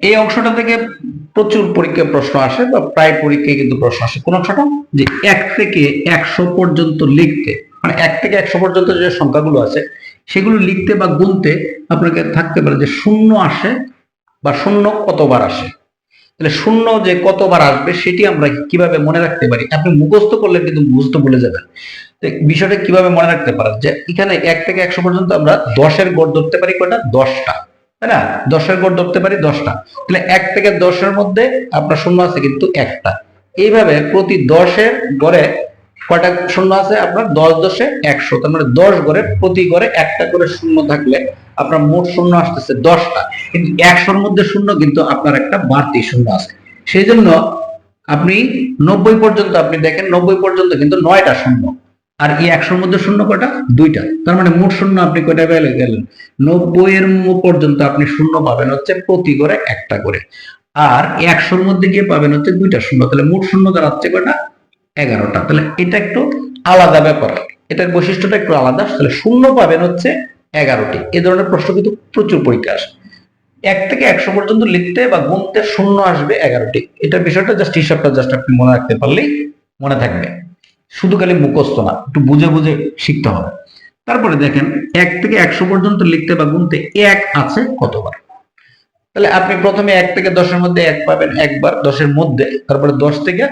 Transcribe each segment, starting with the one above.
এই অংশটা থেকে প্রচুর পরীক্ষায় প্রশ্ন আসে বা প্রায় পরীক্ষায় কিন্তু প্রশ্ন আসে। কোন অংশটা? যে 1 থেকে 100 পর্যন্ত লিখতে, মানে 1 থেকে 100 পর্যন্ত যে সংখ্যাগুলো আছে সেগুলো লিখতে বা গুনতে আপনাকে থাকতে পারে যে শূন্য আসে বা শূন্য কতবার আসে। তাহলে শূন্য যে কতবার আসবে সেটি আমরা কিভাবে মনে রাখতে পারি? আপনি মুখস্থ করলে কিন্তু মুখস্থ ভুলে যাবেন। বিষয়টা কিভাবে মনে রাখতে পারেন যে এখানে 1 থেকে 100 পর্যন্ত আমরা 10-এর গড় ধরতে পারি কয়টা? 10টা, তাই না? 10-এর গড় ধরতে পারি 10টা। তাহলে 1 থেকে 10-এর মধ্যে আপনার শূন্য আছে কিন্তু একটা। এইভাবে প্রতি 10-এর গড়ে কয়টা শূন্য আছে? আপনার 10 × 100, তার মানে 10 গড়ে প্রতি গড়ে একটা করে শূন্য থাকলে আপনার মোট শূন্য আসতেছে 10টা। কিন্তু 100-এর মধ্যে শূন্য কিন্তু আপনার একটা বাড়তি শূন্য আছে। সেই জন্য আপনি 90 পর্যন্ত আপনি দেখেন 90 পর্যন্ত কিন্তু 9টা শূন্য, আর এই 100-এর মধ্যে শূন্য কয়টা? 2টা। তার মানে মোট শূন্য আপনি কয়টা পেয়ে গেলেন? 90-এর পর্যন্ত আপনি শূন্য পাবেন হচ্ছে প্রতি গড়ে একটা করে, আর 100-এর মধ্যে গিয়ে পাবেন হচ্ছে 2টা শূন্য। তাহলে মোট শূন্য দাঁড়াচ্ছে কয়টা? 11টা। তাহলে এটা একটু আলাদা ব্যাপার, এটার বৈশিষ্ট্যটা একটু আলাদা। তাহলে শূন্য পাবেন হচ্ছে 11টি। এই ধরনের প্রশ্ন কিন্তু প্রচুর পরীক্ষা আসে। 1 থেকে 100 পর্যন্ত লিখতে বা গুনতে শূন্য আসবে 11টি। এটা বিষয়টা জাস্ট হিসাবটা জাস্ট আপনি মনে রাখতে পারলেই মনে থাকবে। শুধু খালি মুখস্থ না, একটু বুঝে বুঝে শিখতে হবে। তারপরে দেখেন 1 থেকে 100 পর্যন্ত লিখতে বা গুনতে 1 আছে কতবার? তাহলে আপনি প্রথমে 1 থেকে 10-এর মধ্যে 1 পাবেন একবার, 10-এর মধ্যে। তারপরে 10 থেকে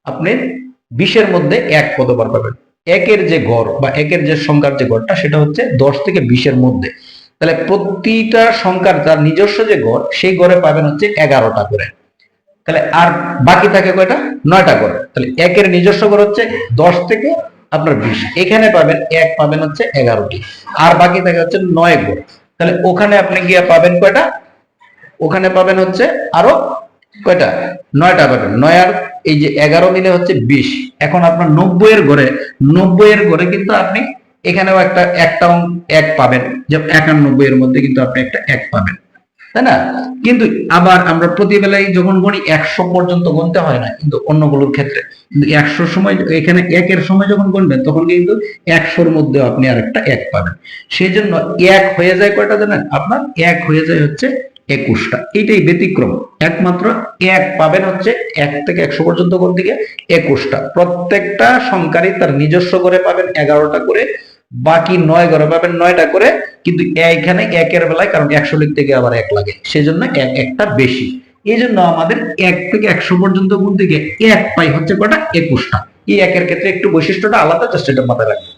আপনি 20-এর মধ্যে 1 কতবার পাবেন? 1-এর যে গড় বা 1-এর যে সংখ্যার যে গড়টা সেটা হচ্ছে 10 থেকে 20-এর মধ্যে। তাহলে প্রতিটা সংখ্যার তার নিজস্ব যে গড়, সেই গড়ে পাবেন হচ্ছে 11টা করে। তাহলে আর বাকি থাকে কয়টা? 9টা করে। তাহলে 1-এর নিজস্ব গড় হচ্ছে 10 থেকে আপনার 20, এখানে পাবেন 1 পাবেন হচ্ছে 11টি, আর বাকি থাকে হচ্ছে 9 গড়। তাহলে ওখানে আপনি গিয়ে পাবেন কয়টা? ওখানে পাবেন হচ্ছে আরো কয়টা? 9টা পাবেন। 9 আর এই যে 11 মিলে হচ্ছে 20। এখন আপনার 90-এর ঘরে, 90-এর ঘরে কিন্তু আপনি এখানেও একটা 1 পাবেন, যে 91 এর মধ্যে কিন্তু আপনি একটা 1 পাবেন, তাই না? কিন্তু আবার আমরা প্রতিবেলায় যখন গণি 100 পর্যন্ত গুনতে হয় না কিন্তু অন্যগুলোর ক্ষেত্রে। কিন্তু 100 সময় এখানে 1-এর সময় যখন গুনবেন তখন কিন্তু 100-এর মধ্যে আপনি আরেকটা 1 পাবেন। সেই জন্য 1 হয়ে যায় কয়টা জানেন? আপনার 1 হয়ে যায় হচ্ছে 21টা। এটাই ব্যতিক্রম। একমাত্র 1 পাবেন হচ্ছে 1 থেকে 100 পর্যন্ত গুনতে গিয়ে 21টা। প্রত্যেকটা সংখ্যারই তার নিজস্ব করে পাবেন 11টা করে, বাকি 9 ঘরে পাবেন 9টা করে। কিন্তু এখানে 1-এর বেলায়, কারণ 100 লিখতে গিয়ে আবার 1 লাগে, সেজন্য 1 একটা বেশি। এই জন্য আমাদের 1 থেকে 100 পর্যন্ত গুনতে গিয়ে 1 পাই হচ্ছে কটা? 21টা। এই 1-এর ক্ষেত্রে একটু বৈশিষ্ট্যটা আলাদা, জাস্ট এটা মাথায় রাখবেন।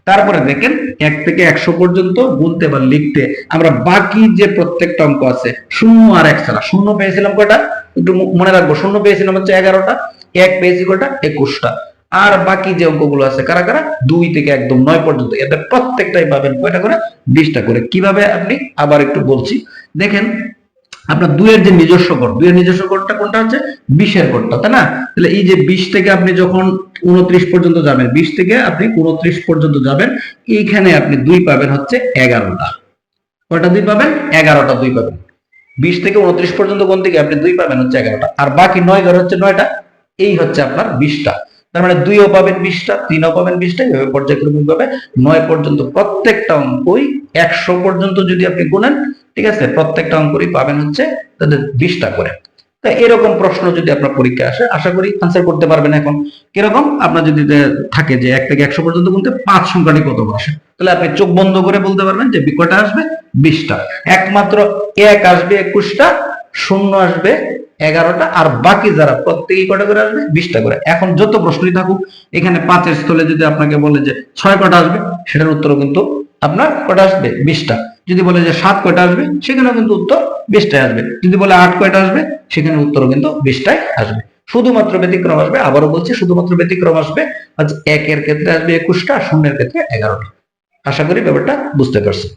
তারপরে দেখেন 1 থেকে 100 পর্যন্ত গুনতে বা লিখতে আমরা বাকি যে প্রত্যেকটা অঙ্ক আছে শূন্য আর 1 ছাড়া, শূন্য পেয়েছিলাম কয়টা? একটু মনে রাখবো, শূন্য পেয়েছিলাম হচ্ছে 11টা, 1 পেয়েছি কয়টা? 21টা। আর বাকি যে অঙ্কগুলো আছে কারা কারা? 2 থেকে একদম 9 পর্যন্ত, এদের প্রত্যেকটাই পাবেন কয়টা করে? 20টা করে। কিভাবে আপনি? আবার একটু বলছি, দেখেন আপনার 2 এর যে নিজস্ব গড়, 2 এর নিজস্ব গড়টা কোনটা হচ্ছে? 20-এর গড়টা, তাই না? তাহলে এই যে 20 থেকে আপনি যখন 29 পর্যন্ত যাবেন, 20 থেকে আপনি 29 পর্যন্ত যাবেন, এইখানে আপনি 2 পাবেন হচ্ছে 11টা। কয়টা 2 পাবেন? 11টা 2 পাবেন। 20 থেকে 29 পর্যন্ত কোন থেকে আপনি 2 পাবেন হচ্ছে 11টা, আর বাকি 9 ঘর হচ্ছে 9টা। এই হচ্ছে আপনার 20টা। তার মানে 2ও পাবেন 20টা, 3ও পাবেন 20টা, এভাবে পর্যায়ক্রমিক ভাবে 9 পর্যন্ত প্রত্যেকটা অঙ্কই 100 পর্যন্ত যদি আপনি গুনেন, ঠিক আছে, প্রত্যেকটা অঙ্কই পাবেন হচ্ছে তাদের 20টা করে। তা এরকম প্রশ্ন যদি আপনার পরীক্ষা আসে, আশা করি আনসার করতে পারবেন। এখন কিরকম আপনার যদি থাকে যে 1 থেকে 100 পর্যন্ত গুনতে 5 সংখ্যাটি কত আসে, তাহলে আপনি চোখ বন্ধ করে বলতে পারবেন যে কয়টা আসবে? 20টা। একমাত্র 1 আসবে 21টা, শূন্য আসবে 11টা, আর বাকি যারা প্রত্যেকেই কয়টা করে আসবে? 20টা করে। এখন যত প্রশ্নই থাকুক, এখানে 5-এর স্থলে যদি আপনাকে বলে যে 6 কয়টা আসবে, সেটার উত্তরও কিন্তু আপনার কয়টা আসবে? 20টা। যদি বলে যে 7 কয়টা আসবে, সেখানেও কিন্তু উত্তর 20টাই আসবে। যদি বলে 8 কয়টা আসবে, সেখানে উত্তরও কিন্তু 20টাই আসবে। শুধুমাত্র ব্যতিক্রম আসবে, আবারও বলছি, শুধুমাত্র ব্যতিক্রম আসবে আজ 1-এর ক্ষেত্রে আসবে 21টা, শূন্যের ক্ষেত্রে 11টা। আশা করি ব্যাপারটা বুঝতে পারছেন।